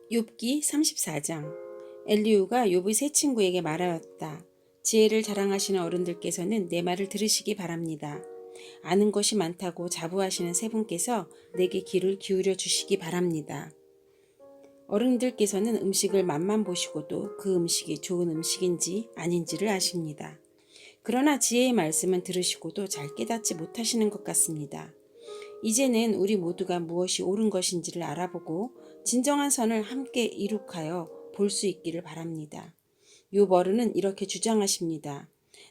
욥기 34장. 엘리후가 욥의 세 친구에게 말하였다. 지혜를 자랑하시는 어른들께서는 내 말을 들으시기 바랍니다. 아는 것이 많다고 자부하시는 세 분께서 내게 귀를 기울여 주시기 바랍니다. 어른들께서는 음식을 맛만 보시고도 그 음식이 좋은 음식인지 아닌지를 아십니다. 그러나 지혜의 말씀은 들으시고도 잘 깨닫지 못하시는 것 같습니다. 이제는 우리 모두가 무엇이 옳은 것인지를 알아보고 진정한 선을 함께 이룩하여 볼 수 있기를 바랍니다. 욥 어른은 이렇게 주장하십니다.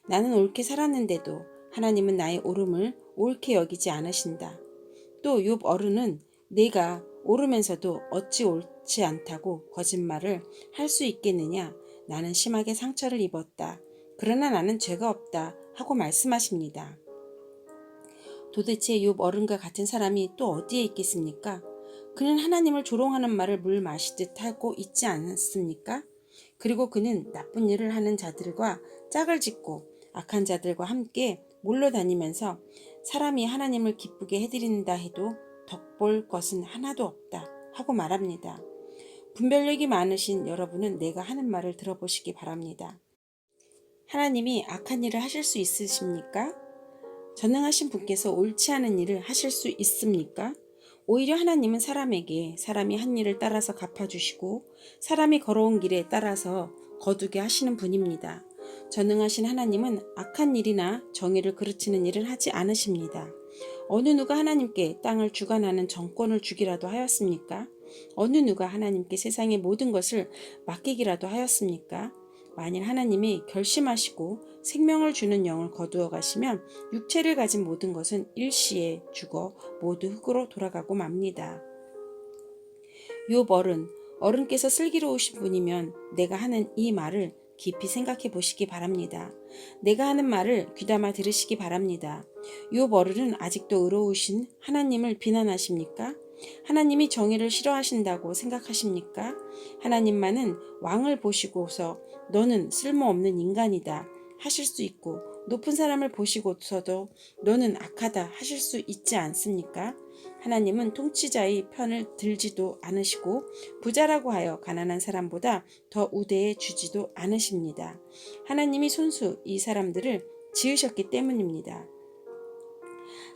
나는 옳게 살았는데도 하나님은 나의 옳음을 옳게 여기지 않으신다. 또 욥 어른은 내가 옳으면서도 어찌 옳지 않다고 거짓말을 할 수 있겠느냐. 나는 심하게 상처를 입었다. 그러나 나는 죄가 없다 하고 말씀하십니다. 도대체 욥 어른과 같은 사람이 또 어디에 있겠습니까? 그는 하나님을 조롱하는 말을 물 마시듯 하고 있지 않습니까? 그리고 그는 나쁜 일을 하는 자들과 짝을 짓고 악한 자들과 함께 몰려다니면서 사람이 하나님을 기쁘게 해드린다 해도 덕볼 것은 하나도 없다 하고 말합니다. 분별력이 많으신 여러분은 내가 하는 말을 들어보시기 바랍니다. 하나님이 악한 일을 하실 수 있으십니까? 전능하신 분께서 옳지 않은 일을 하실 수 있습니까? 오히려 하나님은 사람에게 사람이 한 일을 따라서 갚아주시고 사람이 걸어온 길에 따라서 거두게 하시는 분입니다. 전능하신 하나님은 악한 일이나 정의를 그르치는 일은 하지 않으십니다. 어느 누가 하나님께 땅을 주관하는 정권을 주기라도 하였습니까? 어느 누가 하나님께 세상의 모든 것을 맡기기라도 하였습니까? 만일 하나님이 결심하시고 생명을 주는 영을 거두어 가시면 육체를 가진 모든 것은 일시에 죽어 모두 흙으로 돌아가고 맙니다. 욥 어른께서 슬기로우신 분이면 내가 하는 이 말을 깊이 생각해 보시기 바랍니다. 내가 하는 말을 귀담아 들으시기 바랍니다. 욥 어른은 아직도 의로우신 하나님을 비난하십니까? 하나님이 정의를 싫어하신다고 생각하십니까? 하나님만은 왕을 보시고서 너는 쓸모없는 인간이다 하실 수 있고 높은 사람을 보시고서도 너는 악하다 하실 수 있지 않습니까? 하나님은 통치자의 편을 들지도 않으시고 부자라고 하여 가난한 사람보다 더 우대해 주지도 않으십니다. 하나님이 손수 이 사람들을 지으셨기 때문입니다.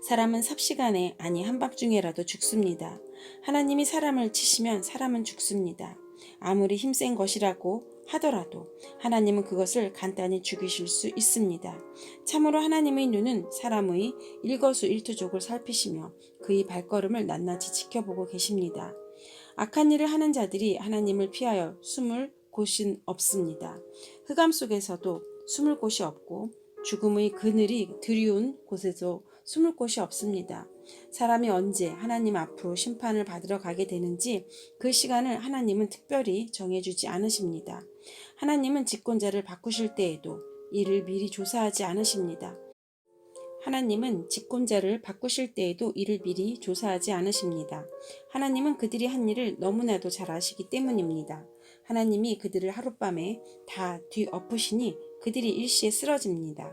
사람은 삽시간에 아니 한밤중에라도 죽습니다. 하나님이 사람을 치시면 사람은 죽습니다. 아무리 힘센 것이라고 하더라도 하나님은 그것을 간단히 죽이실 수 있습니다. 참으로 하나님의 눈은 사람의 일거수일투족을 살피시며 그의 발걸음을 낱낱이 지켜보고 계십니다. 악한 일을 하는 자들이 하나님을 피하여 숨을 곳은 없습니다. 흑암 속에서도 숨을 곳이 없고 죽음의 그늘이 드리운 곳에도 숨을 곳이 없습니다. 사람이 언제 하나님 앞으로 심판을 받으러 가게 되는지 그 시간을 하나님은 특별히 정해주지 않으십니다. 하나님은 집권자를 바꾸실 때에도 이를 미리 조사하지 않으십니다. 하나님은 집권자를 바꾸실 때에도 이를 미리 조사하지 않으십니다. 하나님은 그들이 한 일을 너무나도 잘 아시기 때문입니다. 하나님이 그들을 하룻밤에 다 뒤엎으시니 그들이 일시에 쓰러집니다.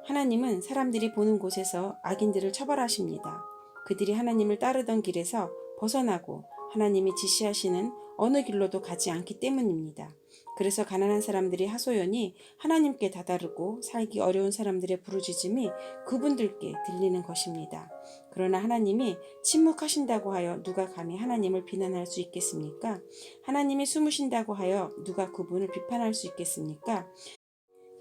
하나님은 사람들이 보는 곳에서 악인들을 처벌하십니다. 그들이 하나님을 따르던 길에서 벗어나고 하나님이 지시하시는 어느 길로도 가지 않기 때문입니다. 그래서 가난한 사람들이 하소연이 하나님께 다다르고 살기 어려운 사람들의 부르짖음이 그분들께 들리는 것입니다. 그러나 하나님이 침묵하신다고 하여 누가 감히 하나님을 비난할 수 있겠습니까? 하나님이 숨으신다고 하여 누가 그분을 비판할 수 있겠습니까?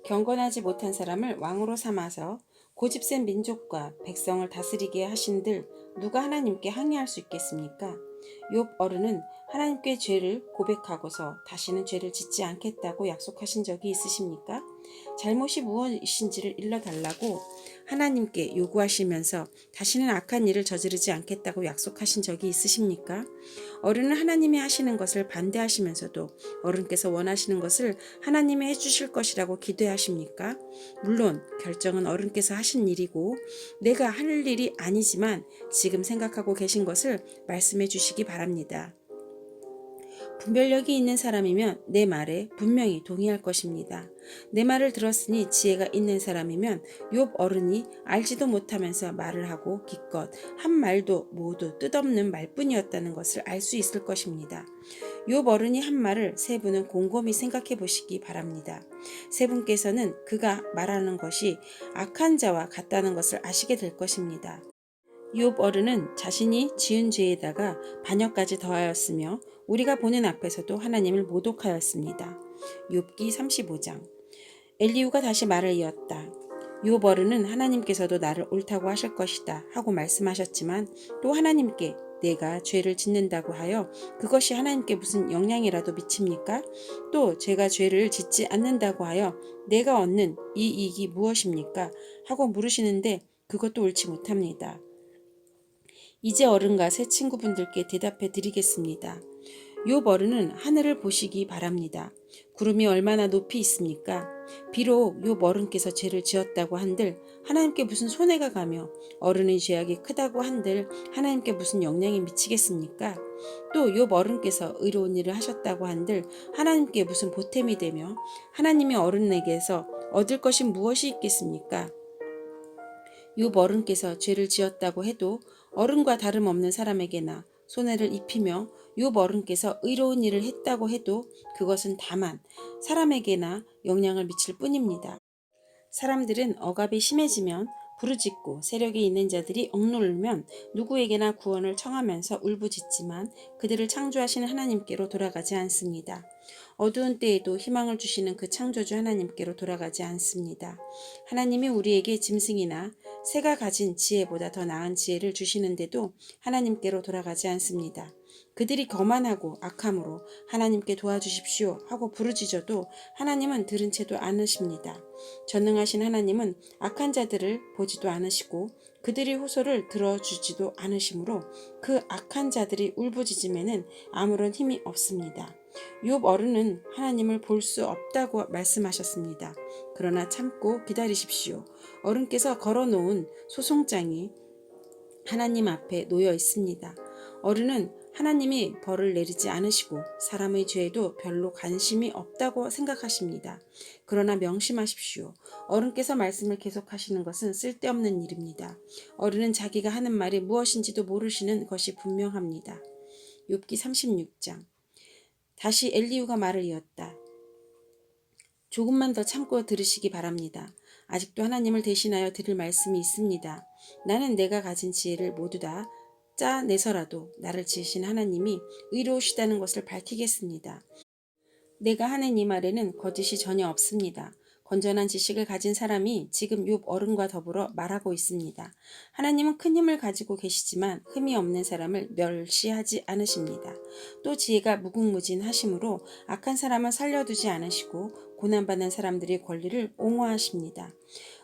경건하지 못한 사람을 왕으로 삼아서 고집센 민족과 백성을 다스리게 하신들 누가 하나님께 항의할 수 있겠습니까? 욥 어른은 하나님께 죄를 고백하고서 다시는 죄를 짓지 않겠다고 약속하신 적이 있으십니까? 잘못이 무엇인지를 일러달라고 하나님께 요구하시면서 다시는 악한 일을 저지르지 않겠다고 약속하신 적이 있으십니까? 어른은 하나님이 하시는 것을 반대하시면서도 어른께서 원하시는 것을 하나님이 해주실 것이라고 기대하십니까? 물론 결정은 어른께서 하신 일이고 내가 할 일이 아니지만 지금 생각하고 계신 것을 말씀해 주시기 바랍니다. 분별력이 있는 사람이면 내 말에 분명히 동의할 것입니다. 내 말을 들었으니 지혜가 있는 사람이면 욥 어른이 알지도 못하면서 말을 하고 기껏 한 말도 모두 뜻없는 말뿐이었다는 것을 알 수 있을 것입니다. 욥 어른이 한 말을 세 분은 곰곰이 생각해 보시기 바랍니다. 세 분께서는 그가 말하는 것이 악한 자와 같다는 것을 아시게 될 것입니다. 욥 어른은 자신이 지은 죄에다가 반역까지 더하였으며 우리가 보는 앞에서도 하나님을 모독하였습니다. 욥기 35장. 엘리후가 다시 말을 이었다. 욥 어른은 하나님께서도 나를 옳다고 하실 것이다 하고 말씀하셨지만 또 하나님께 내가 죄를 짓는다고 하여 그것이 하나님께 무슨 영향이라도 미칩니까? 또 제가 죄를 짓지 않는다고 하여 내가 얻는 이 이익이 무엇입니까? 하고 물으시는데 그것도 옳지 못합니다. 이제 어른과 새 친구분들께 대답해 드리겠습니다. 욥 어른은 하늘을 보시기 바랍니다. 구름이 얼마나 높이 있습니까? 비록 욥 어른께서 죄를 지었다고 한들 하나님께 무슨 손해가 가며 어른의 죄악이 크다고 한들 하나님께 무슨 영향이 미치겠습니까? 또 욥 어른께서 의로운 일을 하셨다고 한들 하나님께 무슨 보탬이 되며 하나님이 어른에게서 얻을 것이 무엇이 있겠습니까? 욥 어른께서 죄를 지었다고 해도 어른과 다름없는 사람에게나 손해를 입히며 욥 어른께서 의로운 일을 했다고 해도 그것은 다만 사람에게나 영향을 미칠 뿐입니다. 사람들은 억압이 심해지면 부르짖고 세력이 있는 자들이 억누르면 누구에게나 구원을 청하면서 울부짖지만 그들을 창조하신 하나님께로 돌아가지 않습니다. 어두운 때에도 희망을 주시는 그 창조주 하나님께로 돌아가지 않습니다. 하나님이 우리에게 짐승이나 새가 가진 지혜보다 더 나은 지혜를 주시는데도 하나님께로 돌아가지 않습니다. 그들이 거만하고 악함으로 하나님께 도와주십시오 하고 부르짖어도 하나님은 들은 채도 않으십니다. 전능하신 하나님은 악한 자들을 보지도 않으시고 그들의 호소를 들어주지도 않으시므로 그 악한 자들이 울부짖음에는 아무런 힘이 없습니다. 욥 어른은 하나님을 볼 수 없다고 말씀하셨습니다. 그러나 참고 기다리십시오. 어른께서 걸어놓은 소송장이 하나님 앞에 놓여 있습니다. 어른은 하나님이 벌을 내리지 않으시고 사람의 죄에도 별로 관심이 없다고 생각하십니다. 그러나 명심하십시오. 어른께서 말씀을 계속하시는 것은 쓸데없는 일입니다. 어른은 자기가 하는 말이 무엇인지도 모르시는 것이 분명합니다. 욥기 36장. 다시 엘리후가 말을 이었다. 조금만 더 참고 들으시기 바랍니다. 아직도 하나님을 대신하여 드릴 말씀이 있습니다. 나는 내가 가진 지혜를 모두 다 짜내서라도 나를 지으신 하나님이 의로우시다는 것을 밝히겠습니다. 내가 하는 이 말에는 거짓이 전혀 없습니다. 건전한 지식을 가진 사람이 지금 욥 어른과 더불어 말하고 있습니다. 하나님은 큰 힘을 가지고 계시지만 흠이 없는 사람을 멸시하지 않으십니다. 또 지혜가 무궁무진하심으로 악한 사람은 살려두지 않으시고 고난받는 사람들의 권리를 옹호하십니다.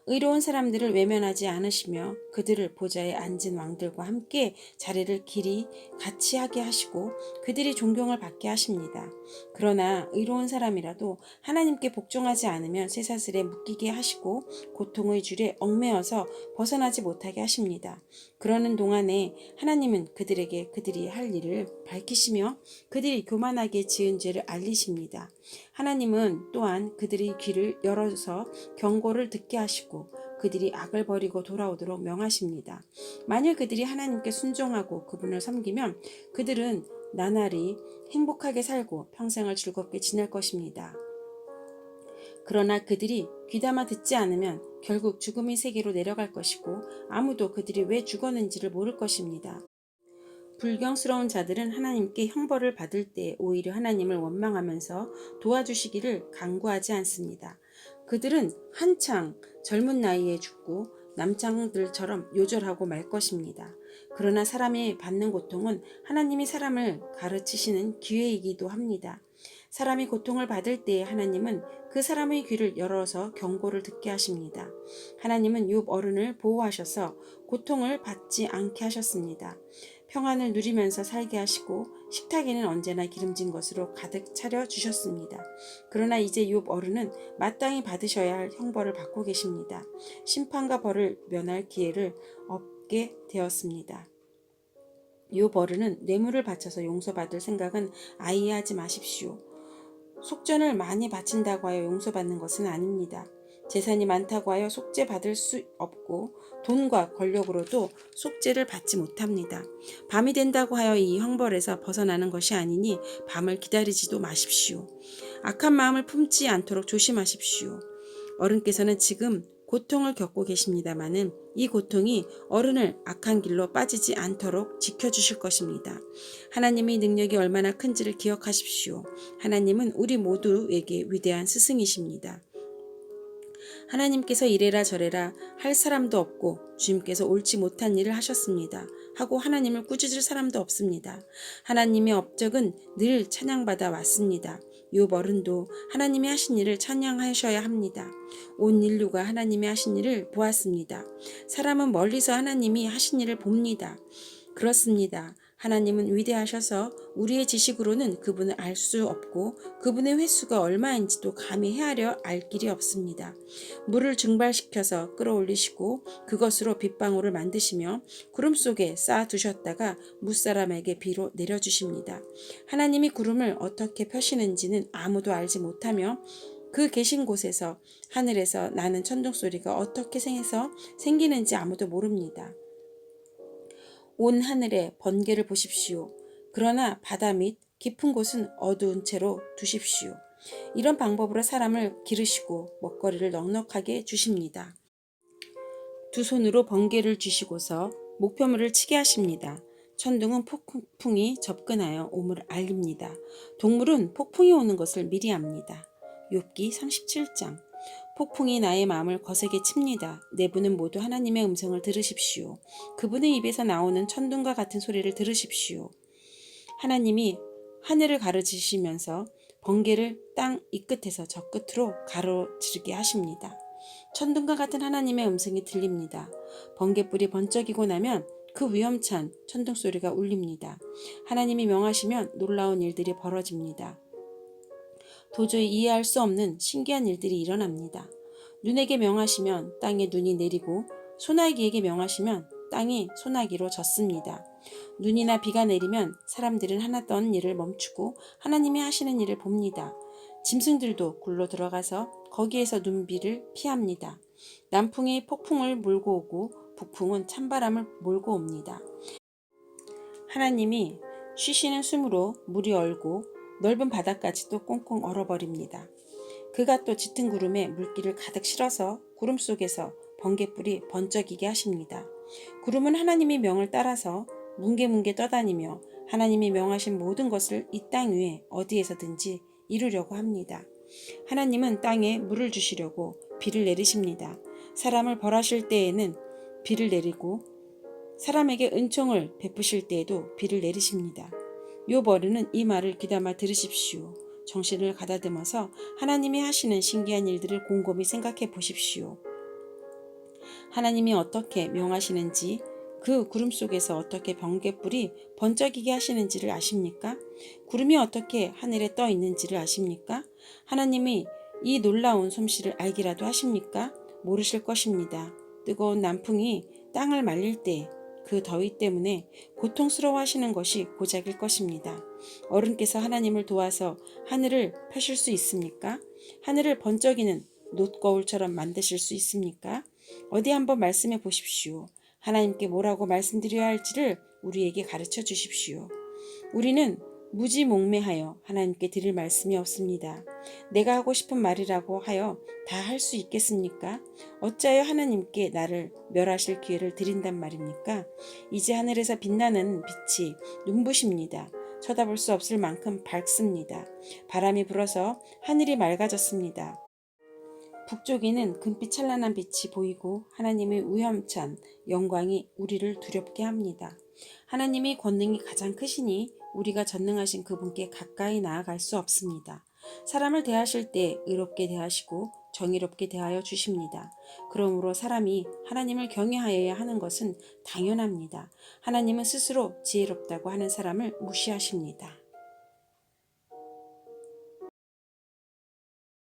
의로운 사람들을 외면하지 않으시며 그들을 보좌에 앉은 왕들과 함께 자리를 길이 같이 하게 하시고 그들이 존경을 받게 하십니다. 그러나 의로운 사람이라도 하나님께 복종하지 않으면 쇠사슬에 묶이게 하시고 고통의 줄에 얽매여서 벗어나지 못하게 하십니다. 그러는 동안에 하나님은 그들에게 그들이 할 일을 밝히시며 그들이 교만하게 지은 죄를 알리십니다. 하나님은 또한 그들의 귀를 열어서 경고를 듣게 하시고 그들이 악을 버리고 돌아오도록 명하십니다. 만일 그들이 하나님께 순종하고 그분을 섬기면 그들은 나날이 행복하게 살고 평생을 즐겁게 지낼 것입니다. 그러나 그들이 귀담아 듣지 않으면 결국 죽음의 세계로 내려갈 것이고 아무도 그들이 왜 죽었는지를 모를 것입니다. 불경스러운 자들은 하나님께 형벌을 받을 때 오히려 하나님을 원망하면서 도와주시기를 간구하지 않습니다. 그들은 한창 젊은 나이에 죽고 남창들처럼 요절하고 말 것입니다. 그러나 사람이 받는 고통은 하나님이 사람을 가르치시는 기회이기도 합니다. 사람이 고통을 받을 때에 하나님은 그 사람의 귀를 열어서 경고를 듣게 하십니다. 하나님은 욥 어른을 보호하셔서 고통을 받지 않게 하셨습니다. 평안을 누리면서 살게 하시고 식탁에는 언제나 기름진 것으로 가득 차려 주셨습니다. 그러나 이제 욥 어른은 마땅히 받으셔야 할 형벌을 받고 계십니다. 심판과 벌을 면할 기회를 얻게 되었습니다. 요 버르는 뇌물을 바쳐서 용서받을 생각은 아예 하지 마십시오. 속전을 많이 바친다고 하여 용서받는 것은 아닙니다. 재산이 많다고 하여 속죄 받을 수 없고 돈과 권력으로도 속죄를 받지 못합니다. 밤이 된다고 하여 이 형벌에서 벗어나는 것이 아니니 밤을 기다리지도 마십시오. 악한 마음을 품지 않도록 조심하십시오. 어른께서는 지금 고통을 겪고 계십니다마는 이 고통이 어른을 악한 길로 빠지지 않도록 지켜주실 것입니다. 하나님의 능력이 얼마나 큰지를 기억하십시오. 하나님은 우리 모두에게 위대한 스승이십니다. 하나님께서 이래라 저래라 할 사람도 없고 주님께서 옳지 못한 일을 하셨습니다. 하고 하나님을 꾸짖을 사람도 없습니다. 하나님의 업적은 늘 찬양받아 왔습니다. 욥 어른도 하나님이 하신 일을 찬양하셔야 합니다. 온 인류가 하나님이 하신 일을 보았습니다. 사람은 멀리서 하나님이 하신 일을 봅니다. 그렇습니다. 하나님은 위대하셔서 우리의 지식으로는 그분을 알 수 없고 그분의 횟수가 얼마인지도 감히 헤아려 알 길이 없습니다. 물을 증발시켜서 끌어올리시고 그것으로 빗방울을 만드시며 구름 속에 쌓아두셨다가 무사람에게 비로 내려주십니다. 하나님이 구름을 어떻게 펴시는지는 아무도 알지 못하며 그 계신 곳에서 하늘에서 나는 천둥소리가 어떻게 생기는지 아무도 모릅니다. 온 하늘에 번개를 보십시오. 그러나 바다 및 깊은 곳은 어두운 채로 두십시오. 이런 방법으로 사람을 기르시고 먹거리를 넉넉하게 주십니다. 두 손으로 번개를 쥐시고서 목표물을 치게 하십니다. 천둥은 폭풍이 접근하여 오므를 알립니다. 동물은 폭풍이 오는 것을 미리 압니다. 욥기 37장. 폭풍이 나의 마음을 거세게 칩니다. 내부는 모두 하나님의 음성을 들으십시오. 그분의 입에서 나오는 천둥과 같은 소리를 들으십시오. 하나님이 하늘을 가르치시면서 번개를 땅 이 끝에서 저 끝으로 가로지르게 하십니다. 천둥과 같은 하나님의 음성이 들립니다. 번개불이 번쩍이고 나면 그 위험찬 천둥 소리가 울립니다. 하나님이 명하시면 놀라운 일들이 벌어집니다. 도저히 이해할 수 없는 신기한 일들이 일어납니다. 눈에게 명하시면 땅에 눈이 내리고 소나기에게 명하시면 땅이 소나기로 젖습니다. 눈이나 비가 내리면 사람들은 하나던 일을 멈추고 하나님이 하시는 일을 봅니다. 짐승들도 굴로 들어가서 거기에서 눈비를 피합니다. 남풍이 폭풍을 몰고 오고 북풍은 찬바람을 몰고 옵니다. 하나님이 쉬시는 숨으로 물이 얼고 넓은 바다까지도 꽁꽁 얼어버립니다. 그가 또 짙은 구름에 물기를 가득 실어서 구름 속에서 번개불이 번쩍이게 하십니다. 구름은 하나님의 명을 따라서 뭉게뭉게 떠다니며 하나님이 명하신 모든 것을 이 땅 위에 어디에서든지 이루려고 합니다. 하나님은 땅에 물을 주시려고 비를 내리십니다. 사람을 벌하실 때에는 비를 내리고 사람에게 은총을 베푸실 때에도 비를 내리십니다. 욥 어른은 이 말을 귀담아 들으십시오. 정신을 가다듬어서 하나님이 하시는 신기한 일들을 곰곰이 생각해 보십시오. 하나님이 어떻게 명하시는지, 그 구름 속에서 어떻게 번개불이 번쩍이게 하시는지를 아십니까? 구름이 어떻게 하늘에 떠 있는지를 아십니까? 하나님이 이 놀라운 솜씨를 알기라도 하십니까? 모르실 것입니다. 뜨거운 남풍이 땅을 말릴 때 그 더위 때문에 고통스러워 하시는 것이 고작일 것입니다. 어른께서 하나님을 도와서 하늘을 펴실 수 있습니까? 하늘을 번쩍이는 놋거울처럼 만드실 수 있습니까? 어디 한번 말씀해 보십시오. 하나님께 뭐라고 말씀드려야 할지를 우리에게 가르쳐 주십시오. 우리는 무지몽매하여 하나님께 드릴 말씀이 없습니다. 내가 하고 싶은 말이라고 하여 다 할 수 있겠습니까? 어찌하여 하나님께 나를 멸하실 기회를 드린단 말입니까? 이제 하늘에서 빛나는 빛이 눈부십니다. 쳐다볼 수 없을 만큼 밝습니다. 바람이 불어서 하늘이 맑아졌습니다. 북쪽에는 금빛 찬란한 빛이 보이고 하나님의 위험찬 영광이 우리를 두렵게 합니다. 하나님의 권능이 가장 크시니 우리가 전능하신 그분께 가까이 나아갈 수 없습니다. 사람을 대하실 때 의롭게 대하시고 정의롭게 대하여 주십니다. 그러므로 사람이 하나님을 경외하여야 하는 것은 당연합니다. 하나님은 스스로 지혜롭다고 하는 사람을 무시하십니다.